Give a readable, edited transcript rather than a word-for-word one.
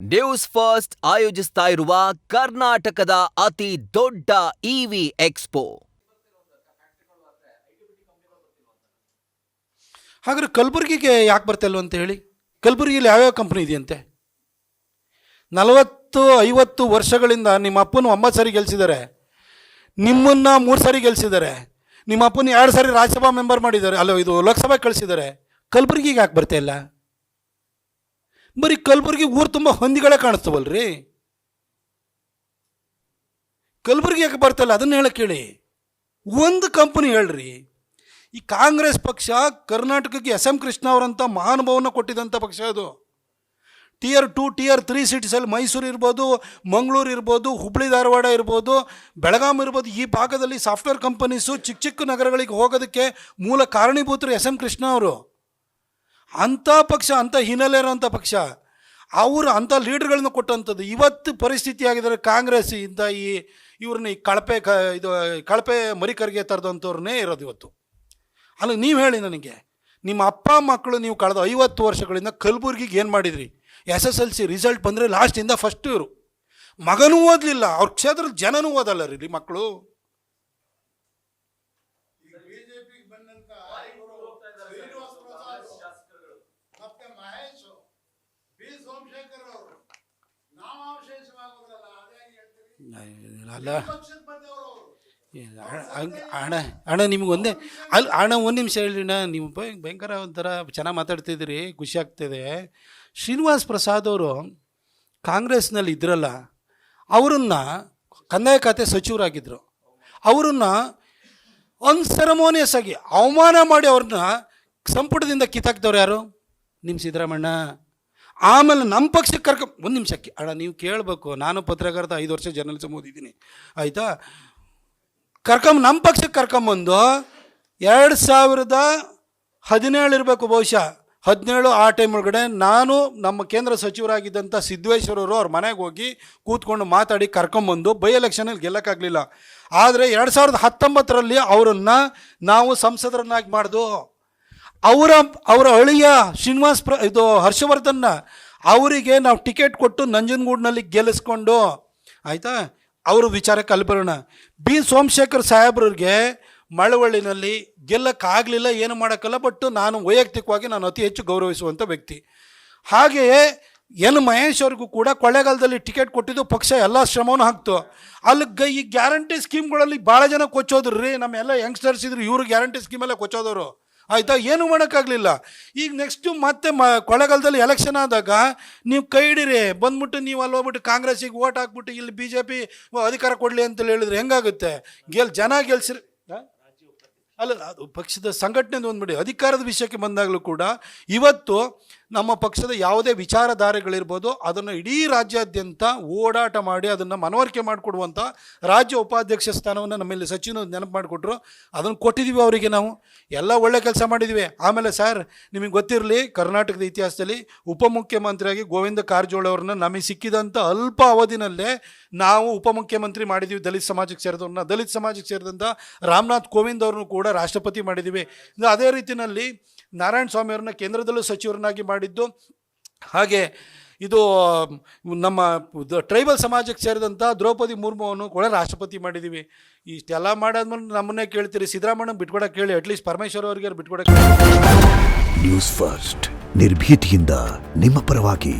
News first ಆಯೋಜಿಸ್ತಾ ಇರುವ ಕರ್ನಾಟಕದ ಅತಿ ದೊಡ್ಡ ಇವಿ ಎಕ್ಸ್ಪೋ. ಹಾಗಾದ್ರೆ ಕಲಬುರಗಿಗೆ ಯಾಕೆ ಬರ್ತಾಯಿಲ್ವ ಅಂತ ಹೇಳಿ. ಕಲಬುರಗಿಯಲ್ಲಿ ಯಾವ್ಯಾವ ಕಂಪ್ನಿ ಇದೆಯಂತೆ? 40-50 ವರ್ಷಗಳಿಂದ ನಿಮ್ಮ ಅಪ್ಪನ 9 ಸಾರಿ ಗೆಲ್ಲಿಸಿದ್ದಾರೆ, ನಿಮ್ಮನ್ನು 3 ಸಾರಿ ಗೆಲ್ಲಿಸಿದ್ದಾರೆ, ನಿಮ್ಮ ಅಪ್ಪನ 2 ಸಾರಿ ರಾಜ್ಯಸಭಾ ಮೆಂಬರ್ ಮಾಡಿದ್ದಾರೆ, ಅಲ್ಲ ಇದು ಲೋಕಸಭೆ ಕಳಿಸಿದ್ದಾರೆ. ಕಲಬುರಗಿಗೆ ಯಾಕೆ ಬರ್ತಾಯಿಲ್ಲ? ಬರೀ ಕಲಬುರಗಿ ಊರು ತುಂಬ ಹೊಂದಿಗಳೇ ಕಾಣಿಸ್ತವಲ್ರಿ. ಕಲಬುರಗಿ ಯಾಕೆ ಬರ್ತಾಯಿಲ್ಲ ಅದನ್ನು ಹೇಳಕ್ಕೆ ಹೇಳಿ. ಒಂದು ಕಂಪನಿ ಹೇಳ್ರಿ. ಈ ಕಾಂಗ್ರೆಸ್ ಪಕ್ಷ ಕರ್ನಾಟಕಕ್ಕೆ ಎಸ್ ಎಂ ಕೃಷ್ಣ ಅವರಂಥ ಮಹಾನುಭಾವನ ಕೊಟ್ಟಿದ್ದಂಥ ಪಕ್ಷ. ಅದು Tier 2 Tier 3 ಸಿಟೀಸಲ್ಲಿ ಮೈಸೂರು ಇರ್ಬೋದು, ಮಂಗಳೂರು ಇರ್ಬೋದು, ಹುಬ್ಬಳ್ಳಿ ಧಾರವಾಡ ಇರ್ಬೋದು, ಬೆಳಗಾಂ ಇರ್ಬೋದು, ಈ ಭಾಗದಲ್ಲಿ ಸಾಫ್ಟ್ವೇರ್ ಕಂಪನೀಸು ಚಿಕ್ಕ ಚಿಕ್ಕ ನಗರಗಳಿಗೆ ಹೋಗೋದಕ್ಕೆ ಮೂಲ ಕಾರಣೀಭೂತರು ಎಸ್ ಎಂ ಕೃಷ್ಣ ಅವರು. ಅಂಥ ಪಕ್ಷ, ಅಂಥ ಹಿನ್ನೆಲೆ ಇರೋಂಥ ಪಕ್ಷ, ಅವರು ಅಂಥ ಲೀಡರ್ಗಳನ್ನ ಕೊಟ್ಟಂಥದ್ದು. ಇವತ್ತು ಪರಿಸ್ಥಿತಿ ಆಗಿದ್ದಾರೆ ಕಾಂಗ್ರೆಸ್ ಇಂಥ ಇವ್ರನ್ನ ಕಳಪೆ ಮರಿಕರಿಗೆ ತರದಂಥವ್ರನ್ನೇ ಇರೋದು ಇವತ್ತು. ಅಲ್ಲ, ನೀವು ಹೇಳಿ ನನಗೆ, ನಿಮ್ಮ ಅಪ್ಪ ಮಕ್ಕಳು ನೀವು ಕಳೆದ 50 ವರ್ಷಗಳಿಂದ ಕಲಬುರಗಿಗೆ ಏನು ಮಾಡಿದ್ರಿ? SSLC ರಿಸಲ್ಟ್ ಬಂದರೆ ಲಾಸ್ಟಿಂದ ಫಸ್ಟ್ ಇವರು. ಮಗನೂ ಓದಲಿಲ್ಲ, ಅವ್ರ ಕ್ಷೇತ್ರದ ಜನನೂ ಓದಲ್ಲ ರೀ ಮಕ್ಕಳು. ಅಲ್ಲ ಅಣ್ಣ ನಿಮ್ಗೆ ಒಂದೇ ಅಣ್ಣ ಒಂದು ನಿಮಿಷ ಹೇಳಿಣ್ಣ, ನೀವು ಭಯಂಕರ ಒಂಥರ ಚೆನ್ನಾಗಿ ಮಾತಾಡ್ತಿದ್ದೀರಿ, ಖುಷಿ ಆಗ್ತಿದೆ. ಶ್ರೀನಿವಾಸ್ ಪ್ರಸಾದ್ ಅವರು ಕಾಂಗ್ರೆಸ್ನಲ್ಲಿ ಇದ್ರಲ್ಲ, ಅವರನ್ನು ಕಂದಾಯ ಖಾತೆ ಸಚಿವರಾಗಿದ್ದರು. ಅವರನ್ನು ಅನ್ಸೆರಮೋನಿಯಸ್ ಆಗಿ ಅವಮಾನ ಮಾಡಿ ಅವ್ರನ್ನ ಸಂಪುಟದಿಂದ ಕಿತ್ತಾಕ್ತವ್ರು ಯಾರು? ನಿಮ್ಮ ಸಿದ್ದರಾಮಣ್ಣ. ಆಮೇಲೆ ನಮ್ಮ ಪಕ್ಷಕ್ಕೆ ಒಂದು ನಿಮಿಷಕ್ಕೆ ಅಣ್ಣ ನೀವು ಕೇಳಬೇಕು, ನಾನು ಪತ್ರಕರ್ತ 5 ವರ್ಷ ಜರ್ನಲಿಸಮ್ ಓದಿದ್ದೀನಿ, ಆಯಿತಾ? ನಮ್ಮ ಪಕ್ಷಕ್ಕೆ ಕರ್ಕೊಂಬಂದು 2017 ಇರಬೇಕು ಬಹುಶಃ, 17 ಆ ಟೈಮ್ ಒಳಗಡೆ ನಾನು ನಮ್ಮ ಕೇಂದ್ರ ಸಚಿವರಾಗಿದ್ದಂಥ ಸಿದ್ದೇಶ್ವರವರು ಅವ್ರ ಮನೆಗೆ ಹೋಗಿ ಕೂತ್ಕೊಂಡು ಮಾತಾಡಿ ಕರ್ಕೊಂಬಂದು ಬೈ ಎಲೆಕ್ಷನಲ್ಲಿ ಗೆಲ್ಲಕ್ಕಾಗಲಿಲ್ಲ. ಆದರೆ 2019ರಲ್ಲಿ ಅವರನ್ನು ನಾವು ಸಂಸದರನ್ನಾಗಿ ಮಾಡಿದು. ಅವರ ಅಳಿಯ ಹರ್ಷವರ್ಧನ್ನ ಅವರಿಗೆ ನಾವು ಟಿಕೆಟ್ ಕೊಟ್ಟು ನಂಜನಗೂಡಿನಲ್ಲಿ ಗೆಲ್ಲಿಸ್ಕೊಂಡು, ಆಯಿತಾ? ಅವರು ವಿಚಾರಕ್ಕೆ ಅಲ್ಲಿ ಬರೋಣ. ಬಿ ಸೋಮಶೇಖರ್ ಸಾಹೇಬ್ರಿಗೆ ಮಳವಳ್ಳಿನಲ್ಲಿ ಗೆಲ್ಲಕ್ಕಾಗಲಿಲ್ಲ, ಏನು ಮಾಡೋಕ್ಕಲ್ಲ. ಬಟ್ ನಾನು ವೈಯಕ್ತಿಕವಾಗಿ ನಾನು ಅತಿ ಹೆಚ್ಚು ಗೌರವಿಸುವಂಥ ವ್ಯಕ್ತಿ. ಹಾಗೆಯೇ ಎನ್ ಮಹೇಶ್ ಅವ್ರಿಗೂ ಕೂಡ ಕೊಳ್ಳೇಗಾಲದಲ್ಲಿ ಟಿಕೆಟ್ ಕೊಟ್ಟಿದ್ದು ಪಕ್ಷ ಎಲ್ಲ ಶ್ರಮವನ್ನು ಹಾಕ್ತು. ಅಲ್ಲಿ ಈ ಗ್ಯಾರಂಟಿ ಸ್ಕೀಮ್ಗಳಲ್ಲಿ ಭಾಳ ಜನ ಕೊಚ್ಚೋದ್ರು ರೀ. ನಮ್ಮೆಲ್ಲ ಯಂಗ್ಸ್ಟರ್ಸ್ ಇದ್ರು, ಇವರು ಗ್ಯಾರಂಟಿ ಸ್ಕೀಮೆಲ್ಲ ಕೊಚ್ಚೋದವರು, ಆಯಿತಾ? ಏನೂ ಮಾಡೋಕ್ಕಾಗಲಿಲ್ಲ. ಈಗ ನೆಕ್ಸ್ಟು ಮತ್ತೆ ಕೊಳ್ಳೇಗಾಲದಲ್ಲಿ ಎಲೆಕ್ಷನ್ ಆದಾಗ ನೀವು ಕೈ ಹಿಡೀರಿ, ಬಂದ್ಬಿಟ್ಟು ನೀವು ಅಲ್ಲಿ ಹೋಗ್ಬಿಟ್ಟು ಕಾಂಗ್ರೆಸ್ಸಿಗೆ ಓಟ್ ಹಾಕ್ಬಿಟ್ಟು ಇಲ್ಲಿ BJP ಅಧಿಕಾರ ಕೊಡಲಿ ಅಂತೇಳಿ ಹೇಳಿದ್ರೆ ಹೆಂಗಾಗುತ್ತೆ? ಜನ ಗೆಲ್ಸಿರಿ ಅಲ್ಲ, ಅದು ಪಕ್ಷದ ಸಂಘಟನೆ ಬಂದ್ಬಿಡಿ. ಅಧಿಕಾರದ ವಿಷಯಕ್ಕೆ ಬಂದಾಗಲೂ ಕೂಡ ಇವತ್ತು ನಮ್ಮ ಪಕ್ಷದ ಯಾವುದೇ ವಿಚಾರಧಾರೆಗಳಿರ್ಬೋದು ಅದನ್ನು ಇಡೀ ರಾಜ್ಯಾದ್ಯಂತ ಓಡಾಟ ಮಾಡಿ ಅದನ್ನು ಮನವರಿಕೆ ಮಾಡಿಕೊಡುವಂಥ ರಾಜ್ಯ ಉಪಾಧ್ಯಕ್ಷ ಸ್ಥಾನವನ್ನು ನಮ್ಮಲ್ಲಿ ಸಚಿವರು ನೆನಪು ಮಾಡಿಕೊಟ್ರು. ಅದನ್ನು ಕೊಟ್ಟಿದ್ದೀವಿ ಅವರಿಗೆ. ನಾವು ಎಲ್ಲ ಒಳ್ಳೆ ಕೆಲಸ ಮಾಡಿದ್ದೀವಿ. ಆಮೇಲೆ ಸರ್ ನಿಮಗೆ ಗೊತ್ತಿರಲಿ, ಕರ್ನಾಟಕದ ಇತಿಹಾಸದಲ್ಲಿ ಉಪಮುಖ್ಯಮಂತ್ರಿಯಾಗಿ ಗೋವಿಂದ ಕಾರಜೋಳ ಅವ್ರನ್ನ ನಮಗೆ ಸಿಕ್ಕಿದಂಥ ಅಲ್ಪ ಅವಧಿನಲ್ಲೇ ನಾವು ಉಪಮುಖ್ಯಮಂತ್ರಿ ಮಾಡಿದ್ದೀವಿ ದಲಿತ ಸಮಾಜಕ್ಕೆ ಸೇರಿದವ್ರನ್ನ. ದಲಿತ ಸಮಾಜಕ್ಕೆ ಸೇರಿದಂಥ ರಾಮನಾಥ್ ಕೋವಿಂದ್ ಅವ್ರನ್ನೂ ಕೂಡ ರಾಷ್ಟ್ರಪತಿ ಮಾಡಿದ್ದೀವಿ. ಅದೇ ರೀತಿಯಲ್ಲಿ ನಾರಾಯಣ ಸ್ವಾಮಿ ಅವ್ರನ್ನ ಕೇಂದ್ರದಲ್ಲೂ ಸಚಿವರನ್ನಾಗಿ ಮಾಡಿದ್ದು. ಹಾಗೆ ಇದು ನಮ್ಮ ಟ್ರೈಬಲ್ ಸಮಾಜಕ್ಕೆ ಸೇರಿದಂಥ ದ್ರೌಪದಿ ಮುರ್ಮುವನ್ನು ಕೂಡ ರಾಷ್ಟ್ರಪತಿ ಮಾಡಿದ್ದೀವಿ. ಇಷ್ಟೆಲ್ಲ ಮಾಡಾದ್ಮೇಲೆ ನಮ್ಮನ್ನೇ ಕೇಳ್ತೀರಿ, ಸಿದ್ದರಾಮಣ್ಣ ಬಿಟ್ಕೊಡಕ್ಕೆ ಹೇಳಿ, ಅಟ್ಲೀಸ್ಟ್ ಪರಮೇಶ್ವರ್ ಅವರಿಗೆ ಬಿಟ್ಕೊಡಕ್ಕೆ. ನ್ಯೂಸ್ ಫಸ್ಟ್ ನಿರ್ಭೀತಿಯಿಂದ ನಿಮ್ಮ ಪರವಾಗಿ.